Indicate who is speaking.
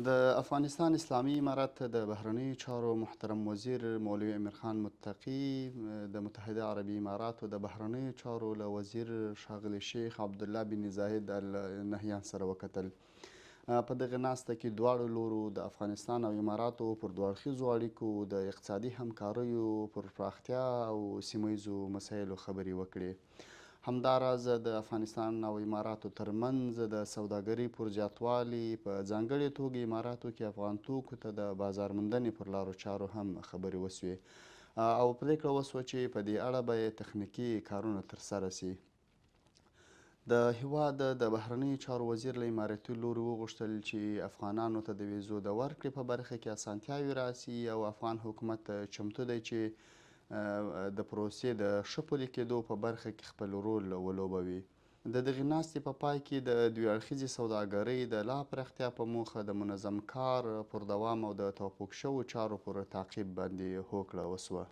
Speaker 1: د افغانستان اسلامي امارت د بهرنیو چارو محترم وزیر مولوي امیر خان متقي د متحده عربي اماراتو د بهرنیو چارو له وزیر ښاغلي شیخ عبدالله بن زاید ال نهیان سره وکتل. په دغه ناسته کې دواړو لورو د افغانستان او اماراتو پر دوه اړخیزو اړیکو د اقتصادي همکاریو پر پراختیا او سیمه ییزو مسایلو خبرې وکړې. همداراز د افغانستان او اماراتو ترمنځ د سوداګرۍ پر زیاتوالي په ځانګړې توګه اماراتو کې افغان توکو ته د بازار موندنې پر لارو چارو هم خبرې وسوې او پرېکړه وسوه چې په دې اړه به تخنیکي کارونه ترسره سي. د هیواد د بهرنیو چارو وزیر له اماراتي لوري وغوښتل چې افغانانو ته د ویزو د ورکړې په برخه کې اسانتیاوې راسي او افغان حکومت چمتو دی چې د پروسې د ښه پلي کېدو په برخه کې خپل رول ولوبوي. د دغې ناستې په پای کې د دوه اړخیزې سوداګرۍ د لا پراختیا په موخه د منظم کار پر دوام او د توافق شوو چارو پر تعقیب باندې هوکړه وسوه.